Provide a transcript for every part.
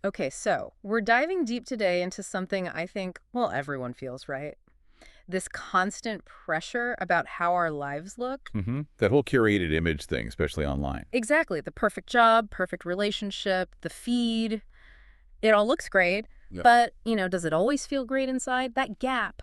Okay, so we're diving deep today into something I think, well, everyone feels, right? This constant pressure about how our lives look. That whole curated image thing, especially online. Exactly. The perfect job, perfect relationship, the feed. It all looks great, Yeah. but, does it always feel great inside? That gap,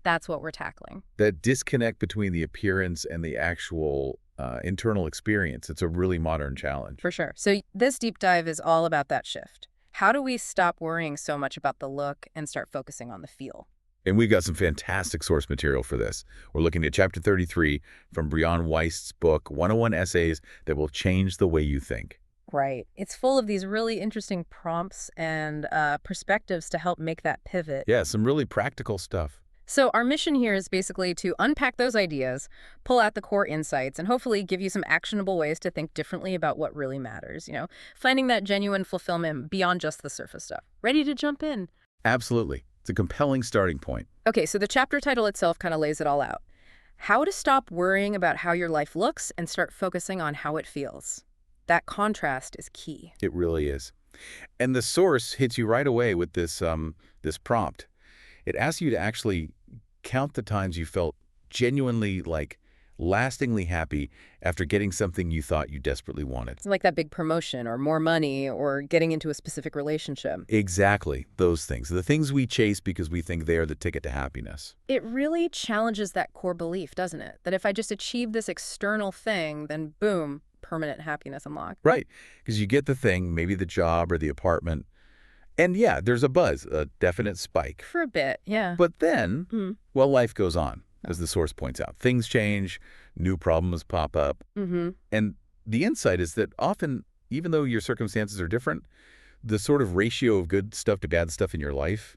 that's what we're tackling. That disconnect between the appearance and the actual internal experience, it's a really modern challenge. For sure. So this deep dive is all about that shift. How do we stop worrying so much about the look and start focusing on the feel? And we've got some fantastic source material for this. We're looking at Chapter 33 from Brianna Wiest's book, 101 Essays That Will Change the Way You Think. Right. It's full of these really interesting prompts and perspectives to help make that pivot. Yeah, some really practical stuff. So our mission here is basically to unpack those ideas, pull out the core insights, and hopefully give you some actionable ways to think differently about what really matters, finding that genuine fulfillment beyond just the surface stuff. Ready to jump in? Absolutely. It's a compelling starting point. Okay, so the chapter title itself kind of lays it all out. How to stop worrying about how your life looks and start focusing on how it feels. That contrast is key. It really is. And the source hits you right away with this prompt. It asks you to actually count the times you felt genuinely, lastingly happy after getting something you thought you desperately wanted. It's like that big promotion or more money or getting into a specific relationship. Exactly, those things. The things we chase because we think they are the ticket to happiness. It really challenges that core belief, doesn't it? That if I just achieve this external thing, then boom, permanent happiness unlocked. Right, because you get the thing, maybe the job or the apartment, and yeah, there's a buzz, a definite spike. For a bit, yeah. But then, Mm. well, life goes on, as the source points out. Things change, new problems pop up. Mm-hmm. And the insight is that often, even though your circumstances are different, the sort of ratio of good stuff to bad stuff in your life,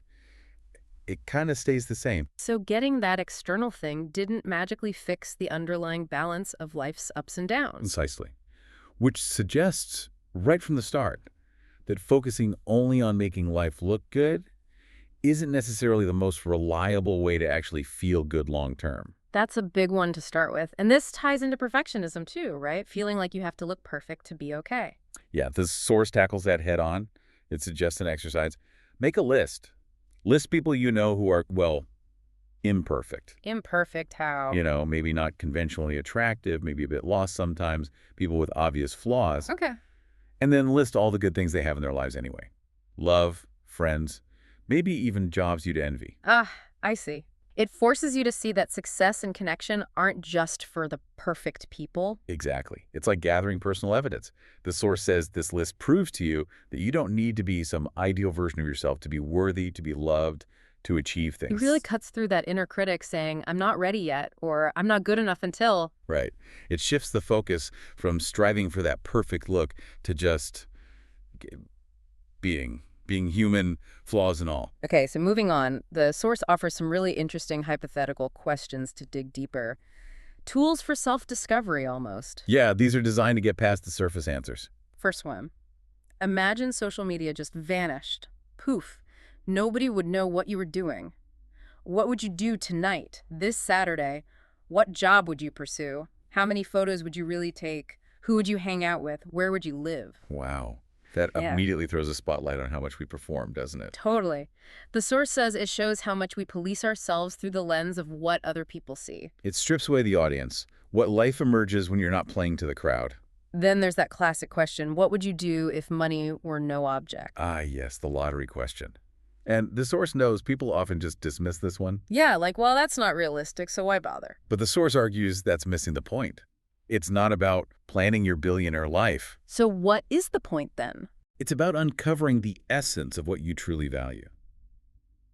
it kind of stays the same. So getting that external thing didn't magically fix the underlying balance of life's ups and downs. Precisely. Which suggests, right from the start, that focusing only on making life look good isn't necessarily the most reliable way to actually feel good long term. That's a big one to start with. And this ties into perfectionism too, right? Feeling like you have to look perfect to be okay. Yeah, the source tackles that head on. It suggests an exercise. Make a list. List people you know who are, well, imperfect. Imperfect how? Maybe not conventionally attractive, maybe a bit lost sometimes, people with obvious flaws. Okay. And then list all the good things they have in their lives anyway. Love, friends, maybe even jobs you'd envy. Ah, I see. It forces you to see that success and connection aren't just for the perfect people. Exactly. It's like gathering personal evidence. The source says this list proves to you that you don't need to be some ideal version of yourself to be worthy, to be loved, to achieve It things. really cuts through that inner critic saying, I'm not ready yet, or I'm not good enough until. Right. It shifts the focus from striving for that perfect look to just being human, flaws and all. Okay, so moving on, the source offers some really interesting hypothetical questions to dig deeper. Tools for self-discovery, almost. Yeah, these are designed to get past the surface answers. First one. Imagine social media just vanished. Poof. Nobody would know what you were doing. What would you do tonight, this Saturday? What job would you pursue? How many photos would you really take? Who would you hang out with? Where would you live? Wow. That Yeah. immediately throws a spotlight on how much we perform, doesn't it? Totally. The source says it shows how much we police ourselves through the lens of what other people see. It strips away the audience. What life emerges when you're not playing to the crowd. Then there's that classic question, what would you do if money were no object? Ah, yes, the lottery question. And the source knows people often just dismiss this one, Yeah, like, well, that's not realistic, so why bother? but the source argues that's missing the point. It's not about planning your billionaire life. So what is the point then? It's about uncovering the essence of what you truly value.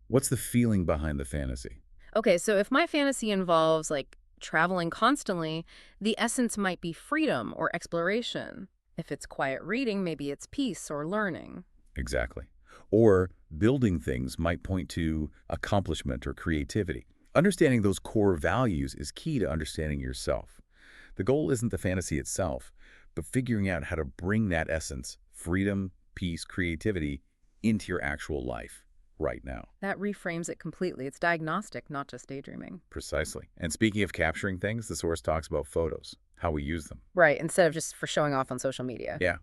What's the feeling behind the fantasy? Okay, so if my fantasy involves, like, traveling constantly, the essence might be freedom or exploration. If it's quiet reading, maybe it's peace or learning. Exactly. Or building things might point to accomplishment or creativity. Understanding those core values is key to understanding yourself. The goal isn't the fantasy itself, but figuring out how to bring that essence, freedom, peace, creativity, into your actual life right now. That reframes it completely. It's diagnostic, not just daydreaming. Precisely. And speaking of capturing things, the source talks about photos, how we use them. Right, instead of just for showing off on social media. Yeah.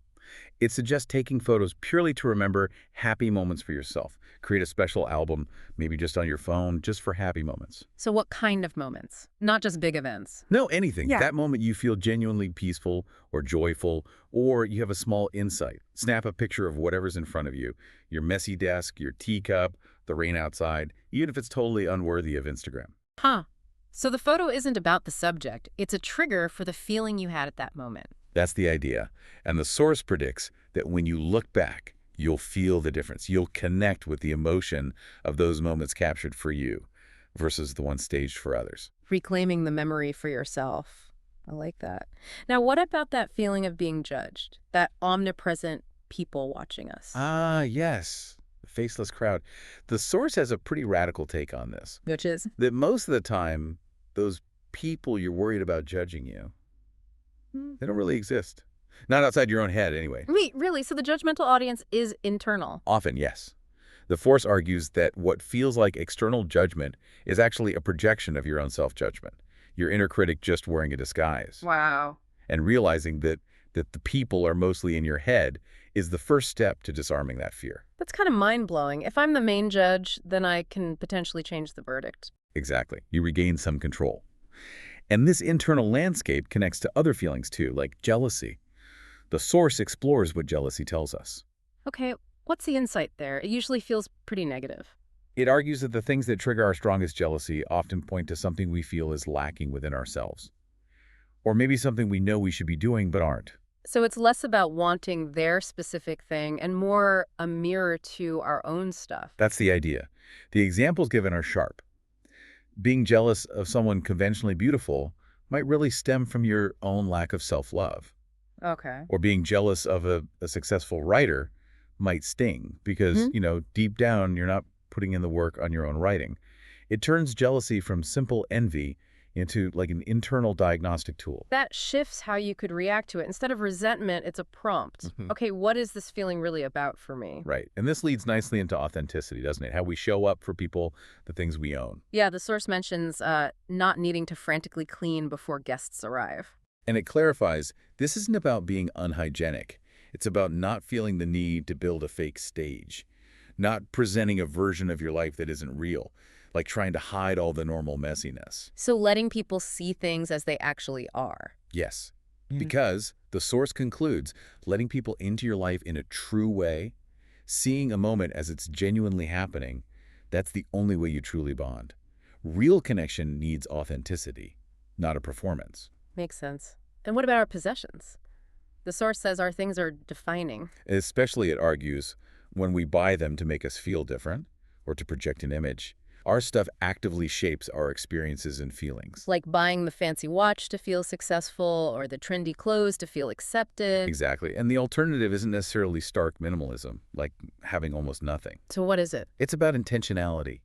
It suggests taking photos purely to remember happy moments for yourself. Create a special album, maybe just on your phone, just for happy moments. So what kind of moments? Not just big events. No, anything. Yeah. That moment you feel genuinely peaceful or joyful, or you have a small insight. Snap a picture of whatever's in front of you. Your messy desk, your teacup, the rain outside, even if it's totally unworthy of Instagram. Huh. So the photo isn't about the subject. It's a trigger for the feeling you had at that moment. That's the idea. And the source predicts that when you look back, you'll feel the difference. You'll connect with the emotion of those moments captured for you versus the one staged for others. Reclaiming the memory for yourself. I like that. Now, what about that feeling of being judged? That omnipresent people watching us? Ah, yes. The faceless crowd. The source has a pretty radical take on this. Which is? That most of the time, those people you're worried about judging you, they don't really exist. Not outside your own head, anyway. Wait, really? So the judgmental audience is internal? Often, yes. The Force argues that what feels like external judgment is actually a projection of your own self-judgment, your inner critic just wearing a disguise. Wow. And realizing that the people are mostly in your head is the first step to disarming that fear. That's kind of mind-blowing. If I'm the main judge, then I can potentially change the verdict. Exactly. You regain some control. And this internal landscape connects to other feelings too, like jealousy. The source explores what jealousy tells us. Okay, what's the insight there? It usually feels pretty negative. It argues that the things that trigger our strongest jealousy often point to something we feel is lacking within ourselves. Or maybe something we know we should be doing but aren't. So it's less about wanting their specific thing and more a mirror to our own stuff. That's the idea. The examples given are sharp. Being jealous of someone conventionally beautiful might really stem from your own lack of self-love. Okay. Or being jealous of a successful writer might sting because, deep down, you're not putting in the work on your own writing. It turns jealousy from simple envy into like an internal diagnostic tool. That shifts how you could react to it. Instead of resentment, it's a prompt. Okay, what is this feeling really about for me? Right. And this leads nicely into authenticity, doesn't it? How we show up for people, the things we own. Yeah, the source mentions not needing to frantically clean before guests arrive. And it clarifies, this isn't about being unhygienic. It's about not feeling the need to build a fake stage, not presenting a version of your life that isn't real, like trying to hide all the normal messiness. So letting people see things as they actually are. Yes, because the source concludes letting people into your life in a true way, seeing a moment as it's genuinely happening, that's the only way you truly bond. Real connection needs authenticity, not a performance. Makes sense. And what about our possessions? The source says our things are defining. Especially, it argues, when we buy them to make us feel different or to project an image. Our stuff actively shapes our experiences and feelings. Like buying the fancy watch to feel successful or the trendy clothes to feel accepted. Exactly. And the alternative isn't necessarily stark minimalism, like having almost nothing. So what is it? It's about intentionality,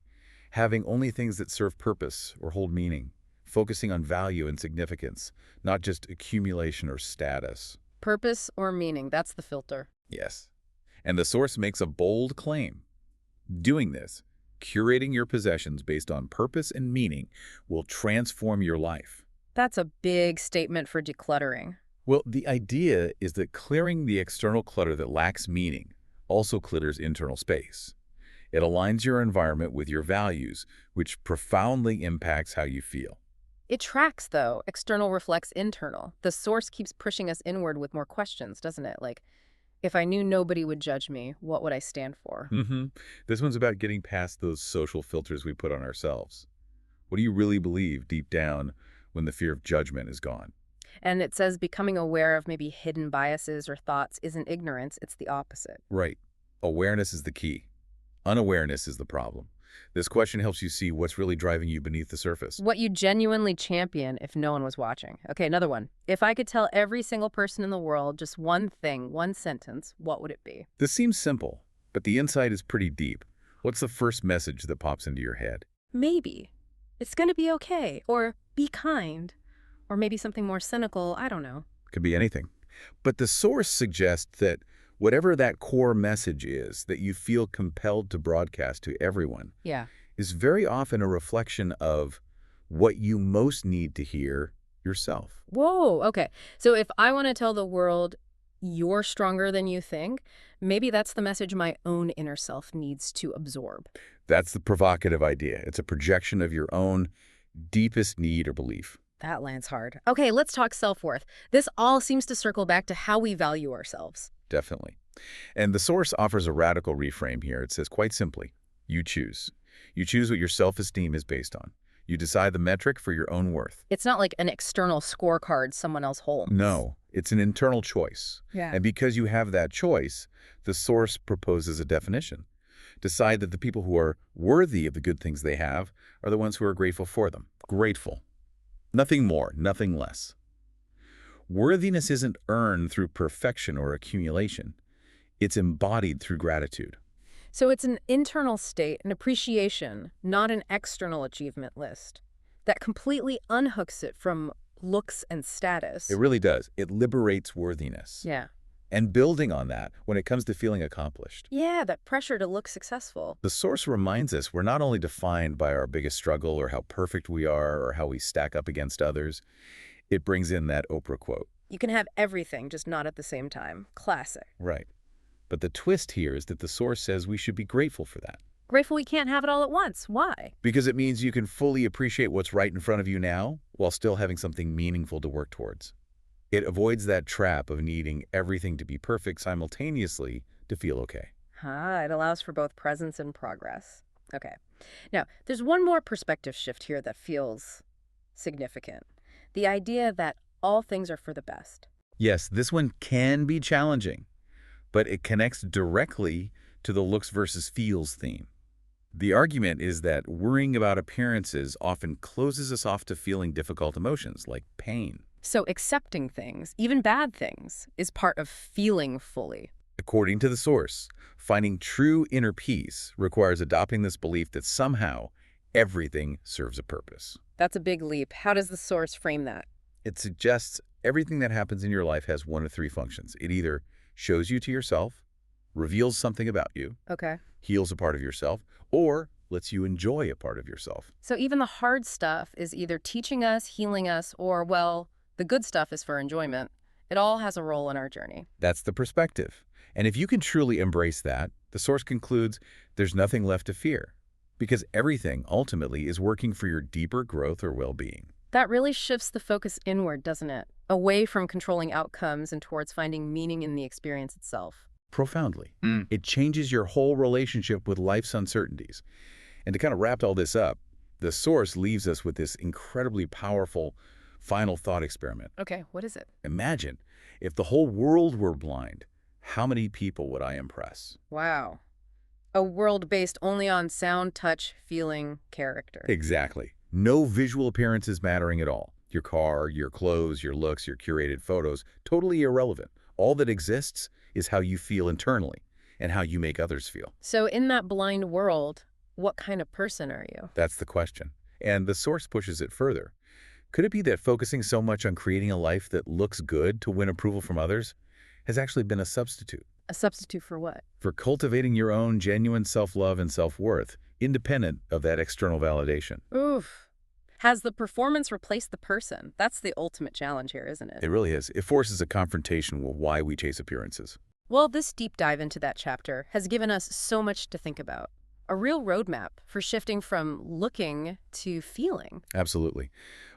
having only things that serve purpose or hold meaning, focusing on value and significance, not just accumulation or status. Purpose or meaning, that's the filter. Yes. And the source makes a bold claim. Doing this, curating your possessions based on purpose and meaning, will transform your life. That's a big statement for decluttering. Well, the idea is that clearing the external clutter that lacks meaning also clutters internal space. It aligns your environment with your values, which profoundly impacts how you feel. It tracks, though. External reflects internal. The source keeps pushing us inward with more questions, doesn't it? Like, if I knew nobody would judge me, what would I stand for? This one's about getting past those social filters we put on ourselves. What do you really believe deep down when the fear of judgment is gone? And it says becoming aware of maybe hidden biases or thoughts isn't ignorance, it's the opposite. Right. Awareness is the key. Unawareness is the problem. This question helps you see what's really driving you beneath the surface. What you genuinely champion if no one was watching. Okay, another one. If I could tell every single person in the world just one thing, one sentence, what would it be? This seems simple, but the insight is pretty deep. What's the first message that pops into your head? Maybe. It's gonna be okay. Or be kind. Or maybe something more cynical, I don't know. Could be anything. But the source suggests that whatever that core message is that you feel compelled to broadcast to everyone is very often a reflection of what you most need to hear yourself. Whoa, okay. So if I want to tell the world, you're stronger than you think, maybe that's the message my own inner self needs to absorb. That's the provocative idea. It's a projection of your own deepest need or belief. That lands hard. Okay, let's talk self-worth. This all seems to circle back to how we value ourselves. Definitely. And the source offers a radical reframe here. It says quite simply, you choose. You choose what your self-esteem is based on. You decide the metric for your own worth. It's not like an external scorecard someone else holds. No, it's an internal choice. Yeah. And because you have that choice, the source proposes a definition. Decide that the people who are worthy of the good things they have are the ones who are grateful for them. Grateful. Nothing more, nothing less. Worthiness isn't earned through perfection or accumulation. It's embodied through gratitude. So it's an internal state, an appreciation, not an external achievement list, that completely unhooks it from looks and status. It really does. It liberates worthiness. Yeah. And building on that when it comes to feeling accomplished. Yeah, that pressure to look successful. The source reminds us we're not only defined by our biggest struggle or how perfect we are or how we stack up against others. It brings in that Oprah quote. You can have everything, just not at the same time. Classic. Right. But the twist here is that the source says we should be grateful for that. Grateful we can't have it all at once. Why? Because it means you can fully appreciate what's right in front of you now while still having something meaningful to work towards. It avoids that trap of needing everything to be perfect simultaneously to feel okay. It allows for both presence and progress. Okay. Now, there's one more perspective shift here that feels significant. The idea that all things are for the best. Yes, this one can be challenging, but it connects directly to the looks versus feels theme. The argument is that worrying about appearances often closes us off to feeling difficult emotions like pain. So accepting things, even bad things, is part of feeling fully. According to the source, finding true inner peace requires adopting this belief that somehow everything serves a purpose. That's a big leap. How does the source frame that? It suggests everything that happens in your life has one of three functions. It either shows you to yourself, reveals something about you, Okay. heals a part of yourself, or lets you enjoy a part of yourself. So even the hard stuff is either teaching us, healing us, or, well, the good stuff is for enjoyment. It all has a role in our journey. That's the perspective. And if you can truly embrace that, the source concludes there's nothing left to fear, because everything ultimately is working for your deeper growth or well-being. That really shifts the focus inward, doesn't it? Away from controlling outcomes and towards finding meaning in the experience itself. Profoundly. It changes your whole relationship with life's uncertainties. And to kind of wrap all this up, the source leaves us with this incredibly powerful final thought experiment. Okay, what is it? Imagine if the whole world were blind, how many people would I impress? Wow. A world based only on sound, touch, feeling, character. Exactly. No visual appearances mattering at all. Your car, your clothes, your looks, your curated photos, totally irrelevant. All that exists is how you feel internally and how you make others feel. So in that blind world, what kind of person are you? That's the question. And the source pushes it further. Could it be that focusing so much on creating a life that looks good to win approval from others has actually been a substitute? A substitute for what? For cultivating your own genuine self-love and self-worth, independent of that external validation. Oof. Has the performance replaced the person? That's the ultimate challenge here, isn't it? It really is. It forces a confrontation with why we chase appearances. Well, this deep dive into that chapter has given us so much to think about. A real roadmap for shifting from looking to feeling. Absolutely.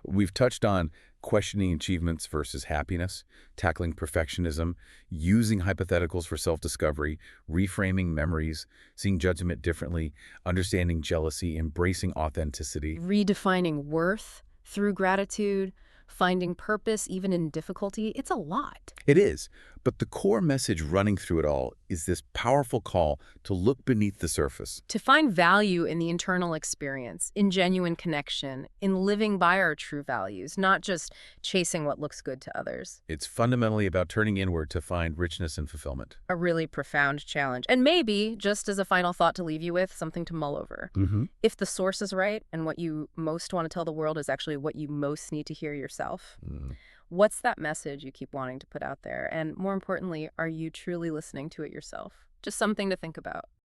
We've touched on questioning achievements versus happiness, tackling perfectionism, using hypotheticals for self-discovery, reframing memories, seeing judgment differently, understanding jealousy, embracing authenticity. Redefining worth through gratitude, finding purpose even in difficulty. It's a lot. It is, but the core message running through it all is this powerful call to look beneath the surface. To find value in the internal experience, in genuine connection, in living by our true values, not just chasing what looks good to others. It's fundamentally about turning inward to find richness and fulfillment. A really profound challenge. And maybe, just as a final thought to leave you with, something to mull over. If the source is right and what you most want to tell the world is actually what you most need to hear yourself, what's that message you keep wanting to put out there? And more importantly, are you truly listening to it yourself? Just something to think about.